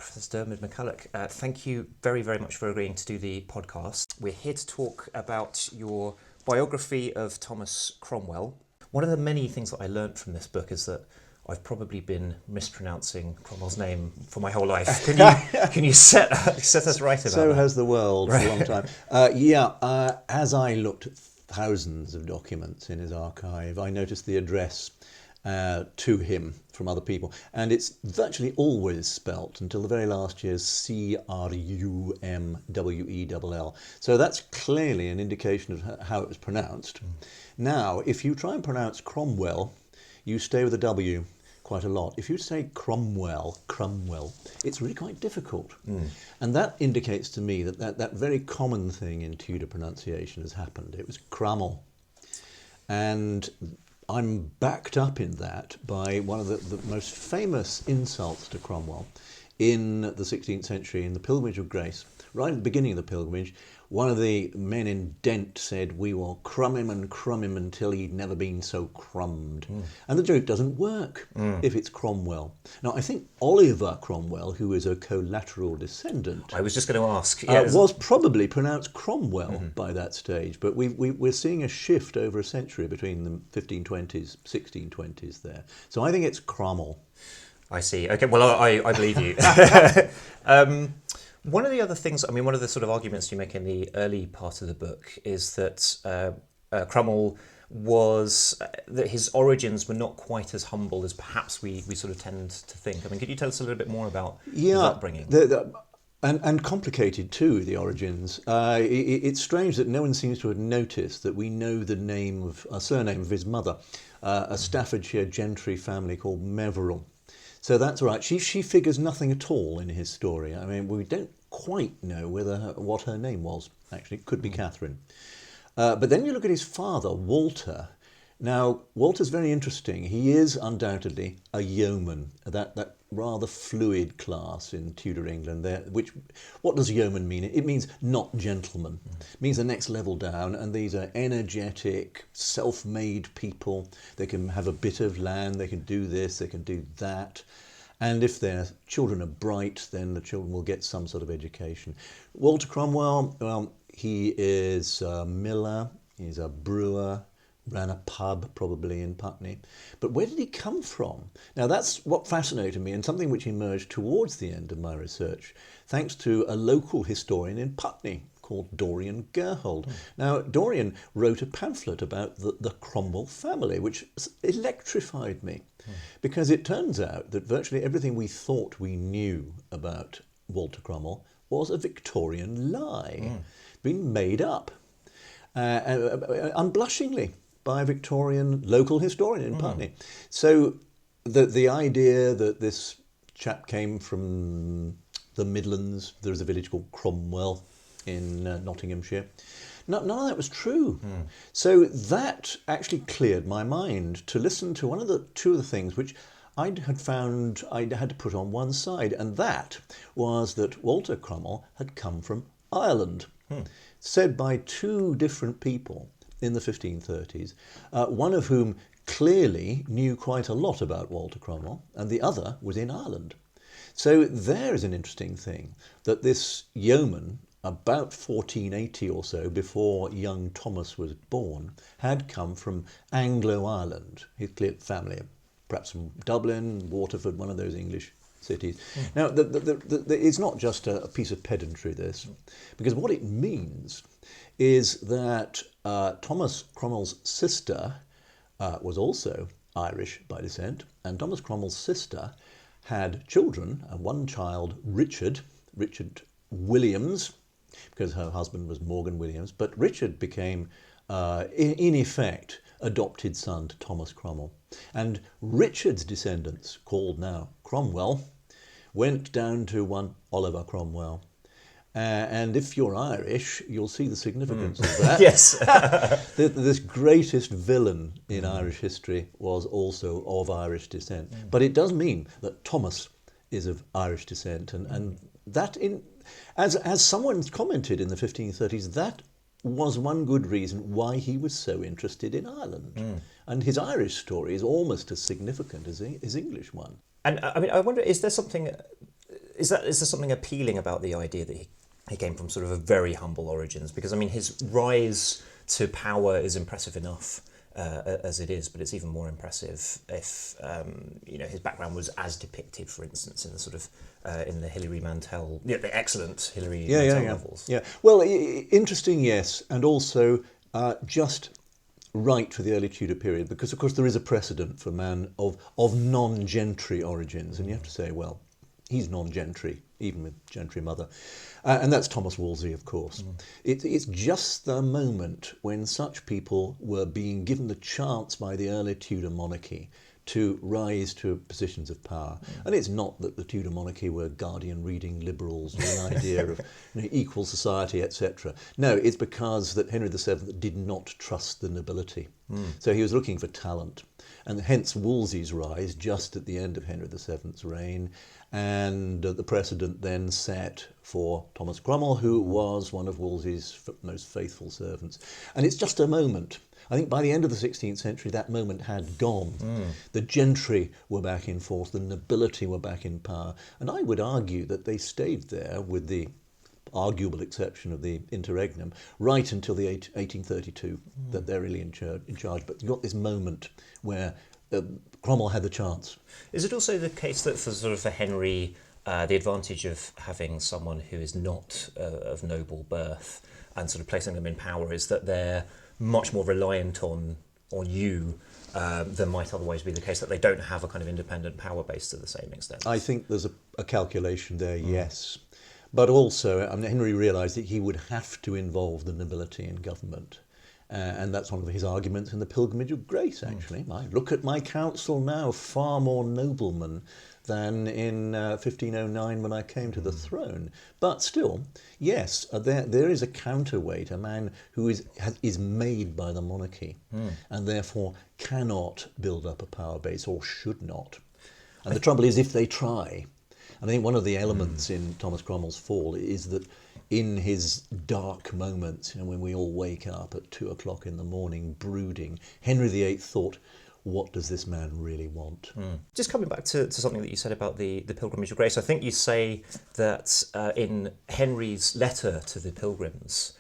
Professor Diarmaid MacCulloch. Thank you very, very much for agreeing to do the podcast. We're here to talk about your biography of Thomas Cromwell. One of the many things that I learnt from this book is that I've probably been mispronouncing Cromwell's name for my whole life. Can you set us right about that? So has the world for a long time. As I looked at thousands of documents in his archive, I noticed the address to him from other people, and it's virtually always spelt until the very last year Crumwell. So that's clearly an indication of how it was pronounced. Now, if you try and pronounce Cromwell, you stay with a W quite a lot. If you say Cromwell, it's really quite difficult. And that indicates to me that very common thing in Tudor pronunciation has happened. It was Crummell. And I'm backed up in that by one of the most famous insults to Cromwell in the 16th century, in the Pilgrimage of Grace. Right at the beginning of the pilgrimage, one of the men in Dent said, "We will crumb him until he'd never been so crumbed." And the joke doesn't work if it's Cromwell. Now, I think Oliver Cromwell, who is a collateral descendant, I was just going to ask, was probably pronounced Cromwell by that stage. But we're seeing a shift over a century between the 1520s, 1620s there. So I think it's Cromwell. I see. Okay, well, I believe you. One of the other things, one of the sort of arguments you make in the early part of the book is that Cromwell was, that his origins were not quite as humble as perhaps we sort of tend to think. Could you tell us a little bit more about his upbringing? And complicated too, the origins. It's strange that no one seems to have noticed that we know the surname of his mother, a Staffordshire gentry family called Meverell. So that's right. She figures nothing at all in his story. We don't quite know what her name was. Actually, it could be Catherine. But then you look at his father, Walter. Now, Walter's very interesting. He is undoubtedly a yeoman, that rather fluid class in Tudor England. What does yeoman mean? It means not gentleman. It means the next level down, and these are energetic, self-made people. They can have a bit of land, they can do this, they can do that. And if their children are bright, then the children will get some sort of education. Walter Cromwell, he is a miller, he's a brewer, ran a pub probably in Putney. But where did he come from? Now that's what fascinated me, and something which emerged towards the end of my research, thanks to a local historian in Putney called Dorian Gerhold. Now Dorian wrote a pamphlet about the Cromwell family, which electrified me, because it turns out that virtually everything we thought we knew about Walter Cromwell was a Victorian lie, being made up unblushingly by a Victorian local historian in Putney. So the idea that this chap came from the Midlands, there's a village called Cromwell in Nottinghamshire, none of that was true. So that actually cleared my mind to listen to two of the things which I had found I had to put on one side, and that was that Walter Cromwell had come from Ireland, said by two different people in the 1530s, one of whom clearly knew quite a lot about Walter Cromwell, and the other was in Ireland. So there is an interesting thing, that this yeoman, about 1480 or so, before young Thomas was born, had come from Anglo-Ireland, his family, perhaps from Dublin, Waterford, one of those English cities. Now, it's not just a piece of pedantry, this, because what it means is that Thomas Cromwell's sister was also Irish by descent, and Thomas Cromwell's sister had children, and one child, Richard Williams, because her husband was Morgan Williams, but Richard became, in effect, adopted son to Thomas Cromwell. And Richard's descendants, called now Cromwell, went down to one Oliver Cromwell. And if you're Irish, you'll see the significance of that. Yes. This greatest villain in Irish history was also of Irish descent. But it does mean that Thomas is of Irish descent. And that, as someone commented in the 1530s, that was one good reason why he was so interested in Ireland. And his Irish story is almost as significant as his English one. And I wonder, is there something is there something appealing about the idea that he came from sort of a very humble origins? Because I mean, his rise to power is impressive enough as it is, but it's even more impressive if his background was as depicted, for instance, in the sort of in the Hilary Mantel, the excellent Hilary Mantel novels. Yeah. Well, interesting, yes, and also just right for the early Tudor period, because of course there is a precedent for a man of non-gentry origins, and you have to say, well, he's non-gentry, even with gentry mother. And that's Thomas Wolsey, of course. It's just the moment when such people were being given the chance by the early Tudor monarchy to rise to positions of power. And it's not that the Tudor monarchy were Guardian reading liberals with an idea of equal society, etc. No, it's because that Henry VII did not trust the nobility. So he was looking for talent. And hence Wolsey's rise just at the end of Henry VII's reign. And the precedent then set for Thomas Cromwell, who was one of Wolsey's most faithful servants. And it's just a moment. I think by the end of the 16th century, that moment had gone. The gentry were back in force, the nobility were back in power. And I would argue that they stayed there, with the arguable exception of the interregnum, right until the 1832, that they're really in charge. But you got this moment where Cromwell had the chance. Is it also the case that for Henry, the advantage of having someone who is not of noble birth and sort of placing them in power is that they're much more reliant on you than might otherwise be the case, that they don't have a kind of independent power base to the same extent? I think there's a calculation there, yes. But also, Henry realised that he would have to involve the nobility in government. And that's one of his arguments in the Pilgrimage of Grace, actually. I look at my council now, far more noblemen than in 1509 when I came to the throne. But still, yes, there is a counterweight, a man who is made by the monarchy and therefore cannot build up a power base, or should not. And the trouble is, if they try, and I think one of the elements in Thomas Cromwell's fall is that in his dark moments, when we all wake up at 2 o'clock in the morning brooding, Henry VIII thought, what does this man really want? Just coming back to something that you said about the Pilgrimage of Grace, I think you say that in Henry's letter to the pilgrims,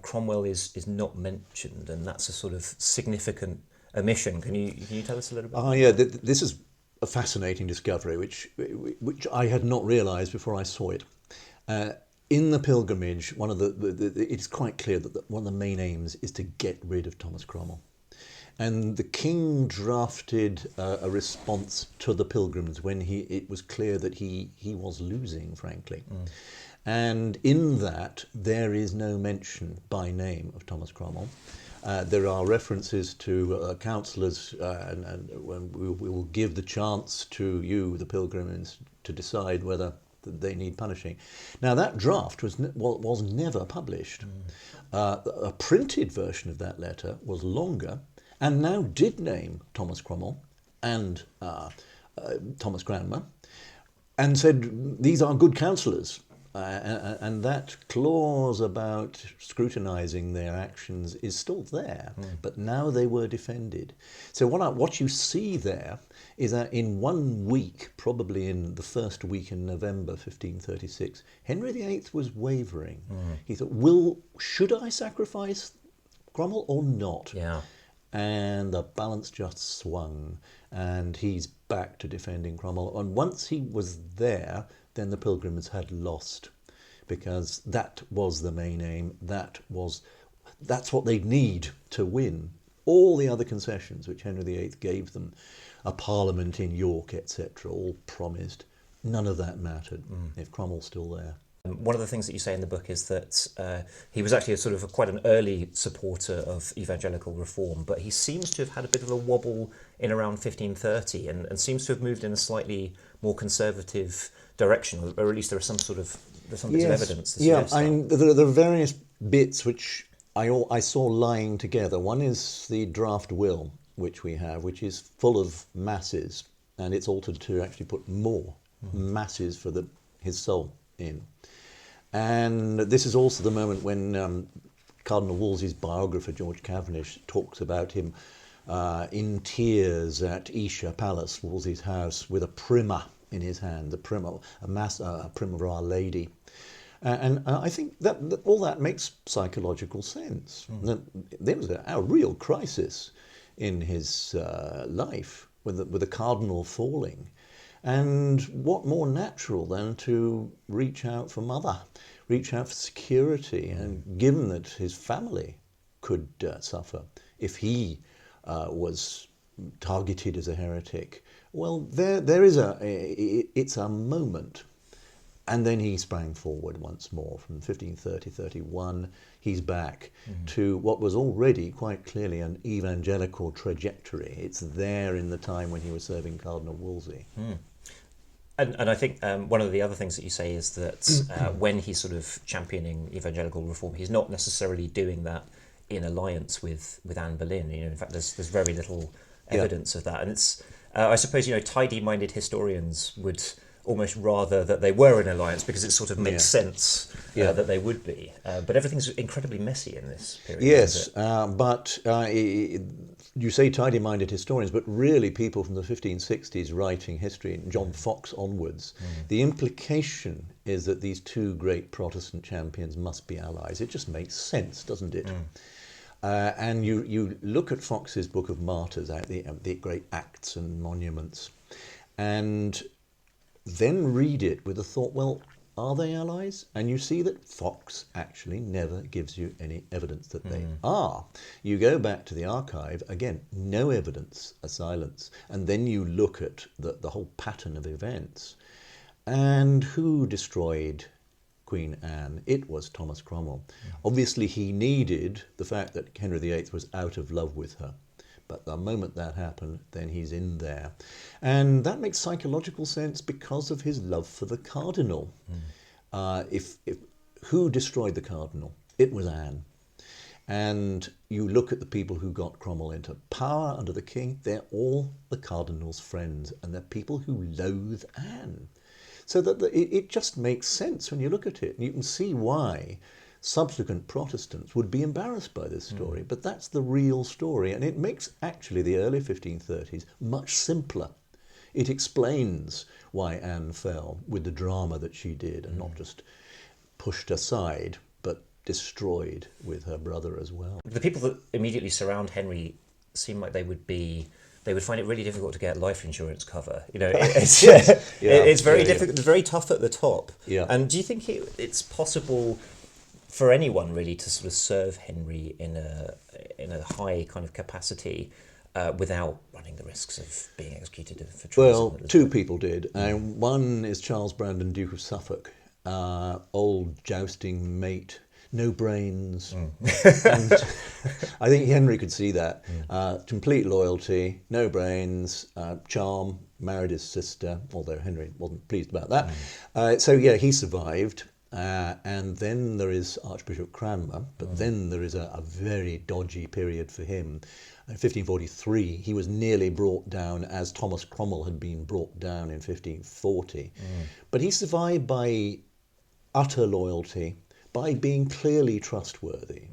Cromwell is not mentioned, and that's a sort of significant omission. Can you tell us a little bit? Yeah, this is a fascinating discovery, which I had not realised before I saw it. In the pilgrimage, it's quite clear that one of the main aims is to get rid of Thomas Cromwell. And the king drafted a response to the pilgrims when it was clear that he was losing, frankly. And in that, there is no mention by name of Thomas Cromwell. There are references to councillors, and when we will give the chance to you, the pilgrims, to decide whether they need punishing. Now, that draft was never published. A printed version of that letter was longer, and now did name Thomas Cromwell and Thomas Cranmer, and said these are good councillors. And that clause about scrutinising their actions is still there, but now they were defended. So what you see there is that in 1 week, probably in the first week in November 1536, Henry VIII was wavering. He thought, should I sacrifice Cromwell or not? Yeah. And the balance just swung, and he's back to defending Cromwell. And once he was there, then the pilgrims had lost, because that was the main aim. That's what they need to win. All the other concessions which Henry VIII gave them, a parliament in York, etc., all promised, none of that mattered if Cromwell's still there. One of the things that you say in the book is that he was actually quite an early supporter of evangelical reform, but he seems to have had a bit of a wobble in around 1530 and seems to have moved in a slightly more conservative direction, or at least there's some bits of evidence to suggest that. I mean, there are various bits which I saw lying together. One is the draft will, which we have, which is full of masses, and it's altered to actually put more masses for his soul in. And this is also the moment when Cardinal Wolsey's biographer, George Cavendish, talks about him in tears at Esher Palace, Wolsey's house, with a primer in his hand, a prim of Our Lady. And I think that all that makes psychological sense. There was a real crisis in his life with the cardinal falling. And what more natural than to reach out for mother, reach out for security, and given that his family could suffer if he was targeted as a heretic. Well, there is it's a moment. And then he sprang forward once more from 1530-31. He's back to what was already quite clearly an evangelical trajectory. It's there in the time when he was serving Cardinal Wolsey. And I think one of the other things that you say is that when he's sort of championing evangelical reform, he's not necessarily doing that in alliance with Anne Boleyn. In fact, there's very little evidence of that. And it's I suppose tidy-minded historians would almost rather that they were in alliance because it sort of makes sense that they would be. But everything's incredibly messy in this period. Yes, but you say tidy-minded historians, but really people from the 1560s writing history, John Fox onwards, the implication is that these two great Protestant champions must be allies. It just makes sense, doesn't it? And you look at Fox's Book of Martyrs, the great acts and monuments, and then read it with the thought, well, are they allies? And you see that Fox actually never gives you any evidence that they are. You go back to the archive, again, no evidence, a silence. And then you look at the whole pattern of events. And who destroyed Queen Anne? It was Thomas Cromwell. Obviously, he needed the fact that Henry VIII was out of love with her. But the moment that happened, then he's in there. And that makes psychological sense because of his love for the cardinal. Who destroyed the cardinal? It was Anne. And you look at the people who got Cromwell into power under the king, they're all the cardinal's friends, and they're people who loathe Anne. So that it just makes sense when you look at it. And you can see why subsequent Protestants would be embarrassed by this story, but that's the real story, and it makes actually the early 1530s much simpler. It explains why Anne fell with the drama that she did, and not just pushed aside, but destroyed with her brother as well. The people that immediately surround Henry seem like they would find it really difficult to get life insurance cover. It's very difficult. It's very tough at the top. Yeah. And do you think it's possible for anyone really to sort of serve Henry in a high kind of capacity without running the risks of being executed for treason? Well, two people did. One is Charles Brandon, Duke of Suffolk, old jousting mate, no brains. And I think Henry could see that. Complete loyalty, no brains, charm, married his sister, although Henry wasn't pleased about that. So he survived. And then there is Archbishop Cranmer, but then there is a very dodgy period for him. In 1543, he was nearly brought down as Thomas Cromwell had been brought down in 1540. But he survived by utter loyalty, by being clearly trustworthy.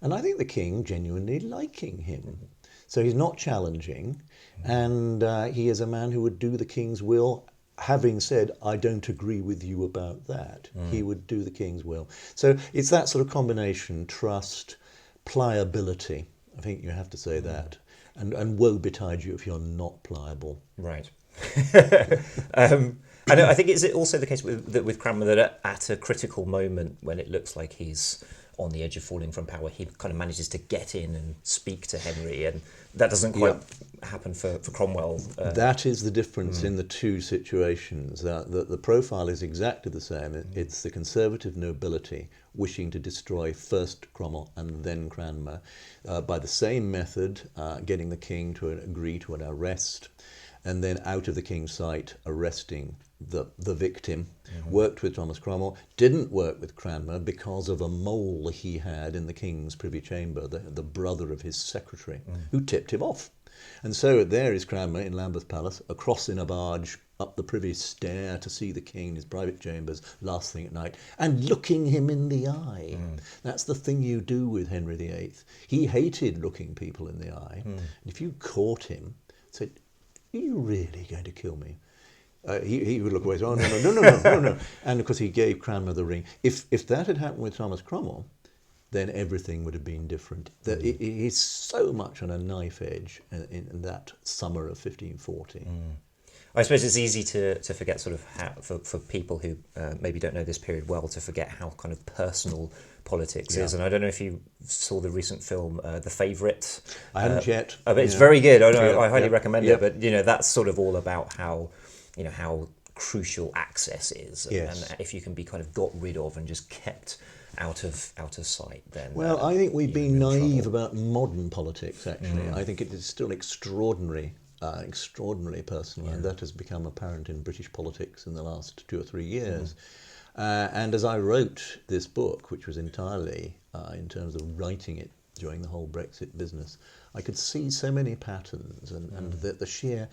And I think the king genuinely liking him. So he's not challenging, and he is a man who would do the king's will. Having said, I don't agree with you about that, he would do the king's will. So it's that sort of combination, trust, pliability. I think you have to say that. And woe betide you if you're not pliable. Right. I think is it also the case with Cranmer that at a critical moment when it looks like he's on the edge of falling from power, he kind of manages to get in and speak to Henry, and that doesn't quite happen for Cromwell. That is the difference in the two situations. The profile is exactly the same. It's the conservative nobility wishing to destroy first Cromwell and then Cranmer by the same method, getting the king to agree to an arrest, and then out of the king's sight arresting the victim. Worked with Thomas Cromwell, didn't work with Cranmer because of a mole he had in the king's privy chamber, the brother of his secretary, who tipped him off. And so there is Cranmer in Lambeth Palace, across in a barge, up the privy stair to see the king in his private chambers last thing at night, and looking him in the eye. That's the thing you do with Henry VIII. He hated looking people in the eye. And if you caught him, said, "Are you really going to kill me?" He would look away. Oh, no. And of course, he gave Cranmer the ring. If that had happened with Thomas Cromwell, then everything would have been different. He's so much on a knife edge in that summer of 1540. I suppose it's easy to forget sort of how, for people who maybe don't know this period well, to forget how kind of personal politics is. And I don't know if you saw the recent film, The Favourite. I haven't yet. But it's very good. I highly recommend it. But, that's sort of all about how crucial access is. And if you can be kind of got rid of and just kept out of sight, then I think we've been naive about modern politics. Actually, I think it is still extraordinarily personal, and that has become apparent in British politics in the last 2 or 3 years. And as I wrote this book, which was entirely in terms of writing it during the whole Brexit business, I could see so many patterns, and the sheer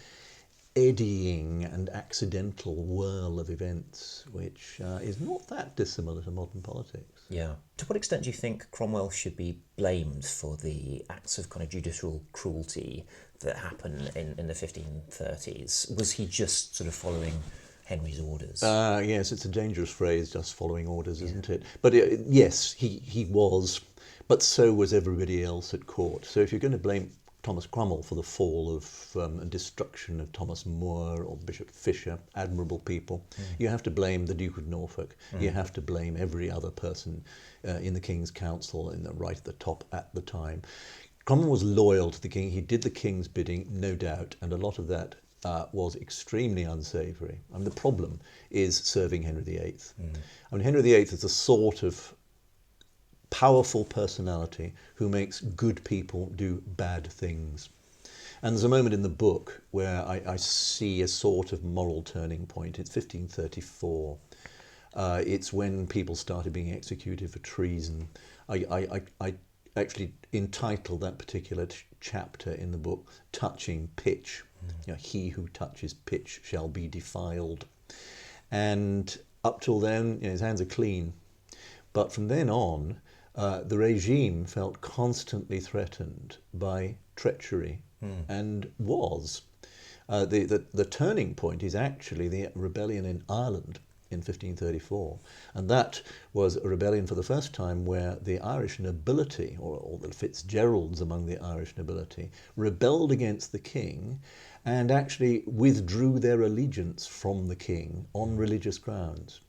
eddying and accidental whirl of events, which is not that dissimilar to modern politics. Yeah. To what extent do you think Cromwell should be blamed for the acts of kind of judicial cruelty that happened in the 1530s? Was he just sort of following Henry's orders? Yes, it's a dangerous phrase, just following orders, isn't it? But yes, he was, but so was everybody else at court. So if you're going to blame Thomas Cromwell for the fall of and destruction of Thomas More or Bishop Fisher, admirable people, you have to blame the Duke of Norfolk. You have to blame every other person in the King's Council, right at the top at the time. Cromwell was loyal to the King. He did the King's bidding, no doubt, and a lot of that was extremely unsavoury. I mean, the problem is serving Henry VIII. I mean, Henry VIII is a sort of powerful personality who makes good people do bad things. And there's a moment in the book where I see a sort of moral turning point. It's 1534. It's when people started being executed for treason. I actually entitled that particular chapter in the book, Touching Pitch. He who touches pitch shall be defiled. And up till then, his hands are clean. But from then on, the regime felt constantly threatened by treachery, and was. The turning point is actually the rebellion in Ireland in 1534, and that was a rebellion for the first time where the Irish nobility, or the Fitzgeralds among the Irish nobility, rebelled against the king and actually withdrew their allegiance from the king on religious grounds.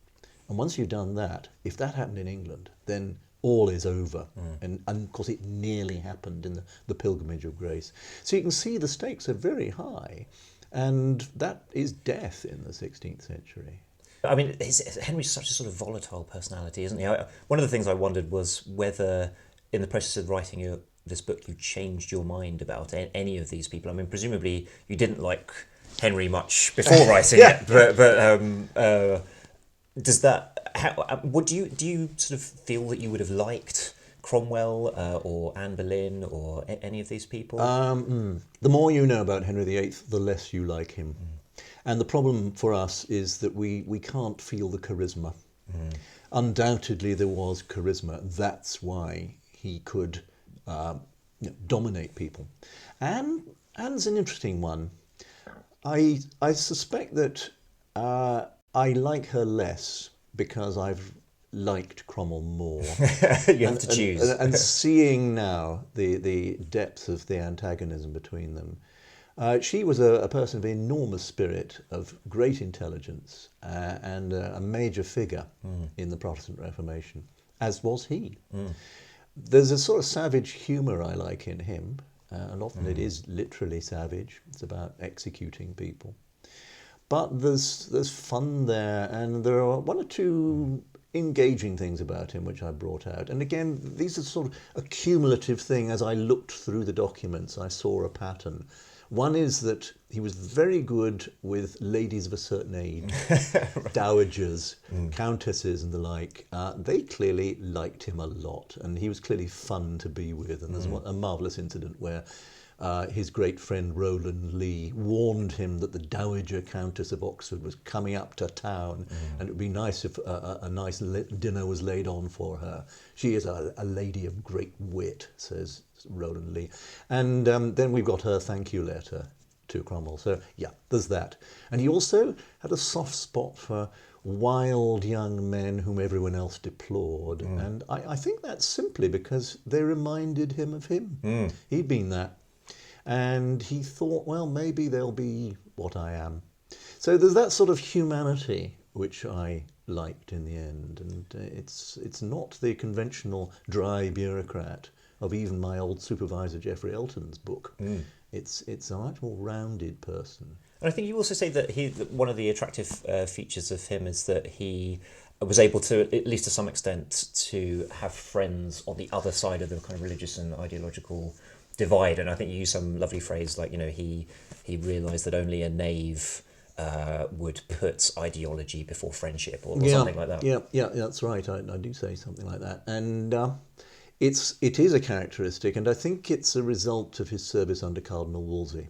And once you've done that, if that happened in England, then all is over. And of course it nearly happened in the Pilgrimage of Grace. So you can see the stakes are very high, and that is death in the 16th century. I mean, Henry's such a sort of volatile personality, isn't he? One of the things I wondered was whether, in the process of writing this book, you changed your mind about any of these people. I mean, presumably you didn't like Henry much before writing it, but does that? Do you sort of feel that you would have liked Cromwell or Anne Boleyn or any of these people? The more you know about Henry VIII, the less you like him. And the problem for us is that we can't feel the charisma. Undoubtedly there was charisma. That's why he could dominate people. Anne's an interesting one. I suspect that I like her less because I've liked Cromwell more. You have to choose. And seeing now the depth of the antagonism between them, she was a person of enormous spirit, of great intelligence, and a major figure in the Protestant Reformation, as was he. There's a sort of savage humour I like in him, and often it is literally savage. It's about executing people. But there's fun there, and there are one or two engaging things about him which I brought out. And again, these are sort of a cumulative thing. As I looked through the documents, I saw a pattern. One is that he was very good with ladies of a certain age, dowagers, countesses and the like. They clearly liked him a lot, and he was clearly fun to be with. And there's a marvellous incident where his great friend Roland Lee warned him that the Dowager Countess of Oxford was coming up to town, and it would be nice if a nice dinner was laid on for her. She is a lady of great wit, says Roland Lee. And then we've got her thank you letter, to Cromwell. So yeah, there's that. And he also had a soft spot for wild young men whom everyone else deplored. And I think that's simply because they reminded him of him. He'd been that. And he thought, well, maybe they'll be what I am. So there's that sort of humanity which I liked in the end. And it's not the conventional dry bureaucrat of even my old supervisor Geoffrey Elton's book. It's a much more rounded person. And I think you also say that one of the attractive features of him is that he was able to, at least to some extent, to have friends on the other side of the kind of religious and ideological divide. And I think you use some lovely phrase like, he realised that only a knave would put ideology before friendship or something like that. Yeah, that's right. I do say something like that. And it is a characteristic, and I think it's a result of his service under Cardinal Wolsey.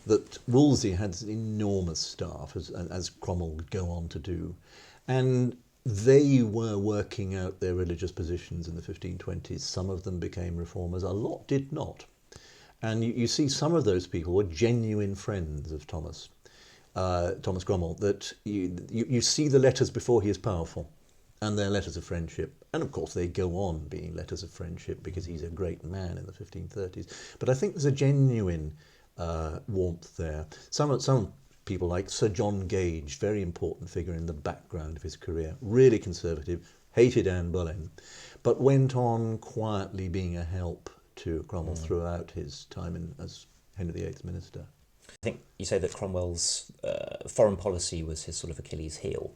That Wolsey had an enormous staff, as Cromwell would go on to do, and they were working out their religious positions in the 1520s. Some of them became reformers, a lot did not. And you see some of those people were genuine friends of Thomas Cromwell, that you see the letters before he is powerful, and they're letters of friendship. And of course they go on being letters of friendship because he's a great man in the 1530s. But I think there's a genuine warmth there. Some people like Sir John Gage, very important figure in the background of his career, really conservative, hated Anne Boleyn, but went on quietly being a help to Cromwell throughout his time as Henry VIII's minister. I think you say that Cromwell's foreign policy was his sort of Achilles heel.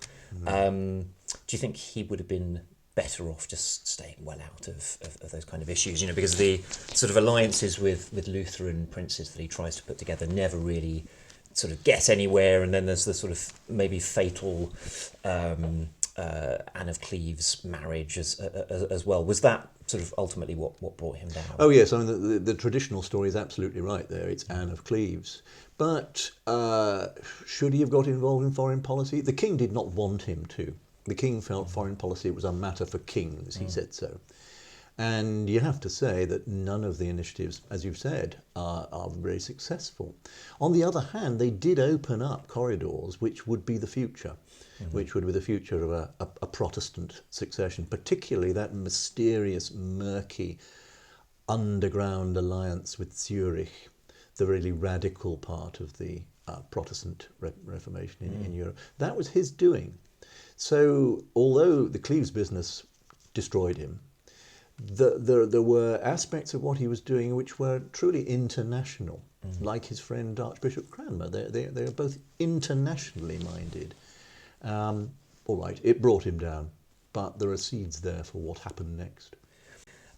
Do you think he would have been better off just staying well out of those kind of issues, because the sort of alliances with Lutheran princes that he tries to put together never really sort of get anywhere, and then there's the sort of maybe fatal Anne of Cleves marriage as well. Was that sort of ultimately what brought him down? Oh yes, I mean the traditional story is absolutely right there. It's Anne of Cleves. But should he have got involved in foreign policy? The king did not want him to. The king felt foreign policy was a matter for kings, he said so. And you have to say that none of the initiatives, as you've said, are very successful. On the other hand, they did open up corridors which would be the future, which would be the future of a Protestant succession, particularly that mysterious, murky, underground alliance with Zurich, the really radical part of the Protestant Reformation in Europe. That was his doing. So, although the Cleves business destroyed him, there were aspects of what he was doing which were truly international, like his friend Archbishop Cranmer. They are both internationally minded. All right, it brought him down, but there are seeds there for what happened next.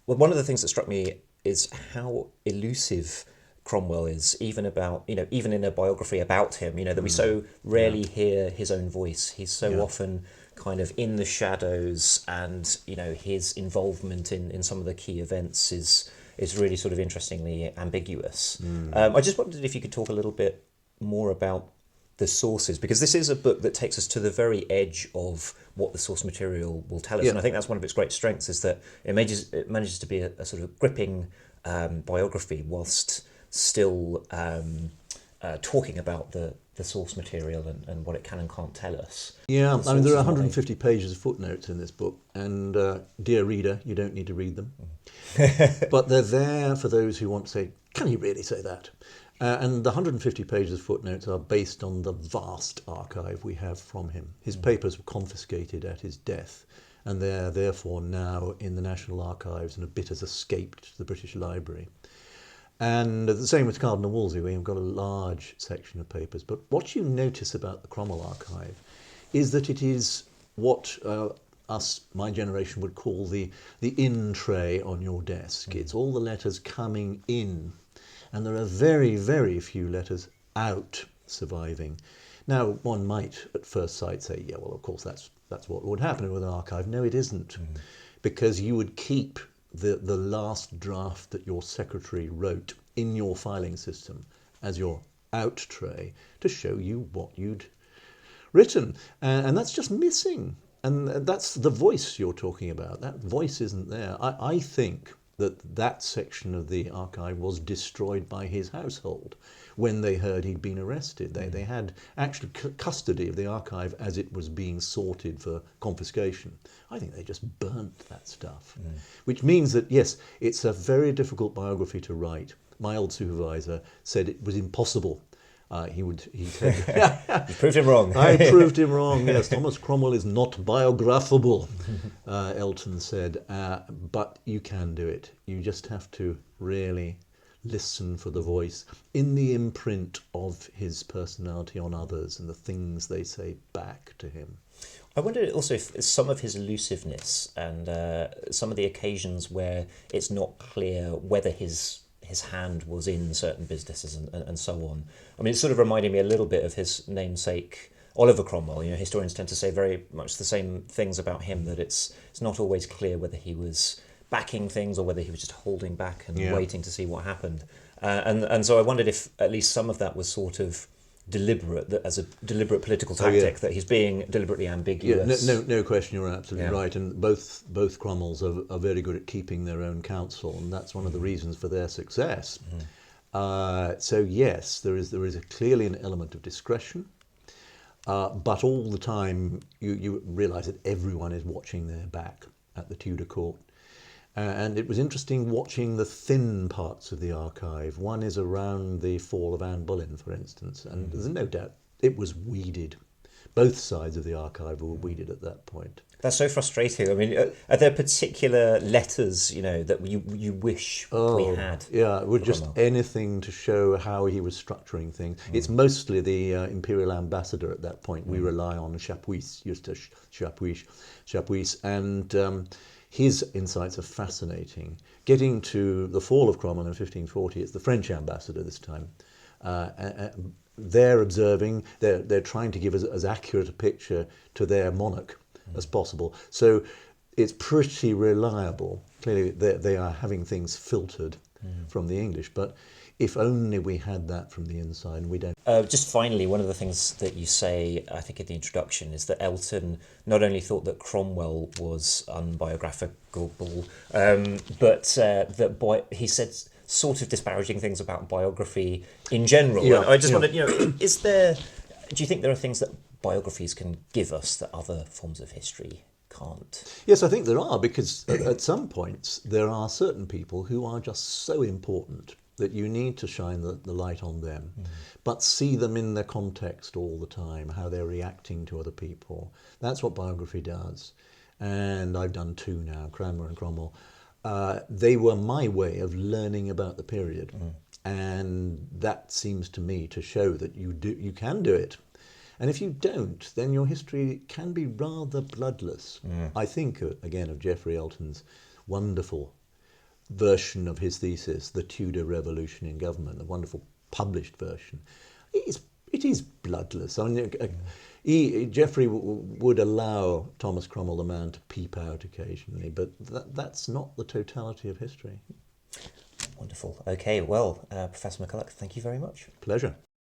Well, one of the things that struck me is how elusive Cromwell is, even in a biography about him, that we so rarely hear his own voice. He's so often kind of in the shadows, and his involvement in some of the key events is really sort of interestingly ambiguous. I just wondered if you could talk a little bit more about the sources, because this is a book that takes us to the very edge of what the source material will tell us, and I think that's one of its great strengths, is that it manages to be a sort of gripping biography whilst still talking about the source material and what it can and can't tell us. Yeah, I mean, there are 150 pages of footnotes in this book, and dear reader, you don't need to read them. But they're there for those who want to say, can he really say that? And the 150 pages of footnotes are based on the vast archive we have from him. His papers were confiscated at his death, and they're therefore now in the National Archives, and a bit has escaped to the British Library. And the same with Cardinal Wolsey, we've got a large section of papers. But what you notice about the Cromwell archive is that it is what my generation, would call the in tray on your desk. It's all the letters coming in, and there are very, very few letters out surviving. Now, one might at first sight say, yeah, well, of course, that's what would happen with an archive. No, it isn't, because you would keep the last draft that your secretary wrote in your filing system as your out tray to show you what you'd written. And that's just missing. And that's the voice you're talking about. That voice isn't there. I think that section of the archive was destroyed by his household when they heard he'd been arrested. They had actually custody of the archive as it was being sorted for confiscation. I think they just burnt that stuff, which means that, yes, it's a very difficult biography to write. My old supervisor said it was impossible. He said, You proved him wrong. I proved him wrong, yes. Thomas Cromwell is not biographable, Elton said, but you can do it. You just have to really listen for the voice in the imprint of his personality on others and the things they say back to him. I wonder also if some of his elusiveness and some of the occasions where it's not clear whether his hand was in certain businesses and so on. I mean, it's sort of reminding me a little bit of his namesake, Oliver Cromwell. You know, historians tend to say very much the same things about him, that it's not always clear whether he was backing things or whether he was just holding back and waiting to see what happened. And so I wondered if at least some of that was sort of deliberate, that as a deliberate political tactic, that he's being deliberately ambiguous. Yeah, no question, you're absolutely right. And both Cromwells are very good at keeping their own counsel, and that's one of the reasons for their success. So yes, there is clearly an element of discretion, but all the time you realise that everyone is watching their back at the Tudor court. And it was interesting watching the thin parts of the archive. One is around the fall of Anne Boleyn, for instance, and there's no doubt it was weeded. Both sides of the archive were weeded at that point. That's so frustrating. I mean, are there particular letters, you know, that you wish we had? Yeah, it was just anything to show how he was structuring things. It's mostly the imperial ambassador at that point. We rely on Chapuis, Eustache Chapuis, and his insights are fascinating. Getting to the fall of Cromwell in 1540, it's the French ambassador this time. They're observing, they're trying to give as accurate a picture to their monarch as possible. So it's pretty reliable. Clearly they are having things filtered from the English, but if only we had that from the inside, and we don't. Just finally, one of the things that you say, I think in the introduction, is that Elton not only thought that Cromwell was unbiographical, but he said sort of disparaging things about biography in general. Yeah, I just wondered, you know, do you think there are things that biographies can give us that other forms of history can't? Yes, I think there are, because at some points there are certain people who are just so important that you need to shine the light on them, but see them in their context all the time, how they're reacting to other people. That's what biography does. And I've done two now, Cranmer and Cromwell. They were my way of learning about the period. And that seems to me to show that you can do it. And if you don't, then your history can be rather bloodless. I think, again, of Geoffrey Elton's wonderful version of his thesis, The Tudor Revolution in Government, the wonderful published version. It is bloodless. I mean, Geoffrey would allow Thomas Cromwell, the man, to peep out occasionally, but that's not the totality of history. Wonderful. Okay, well, Professor MacCulloch, thank you very much. Pleasure.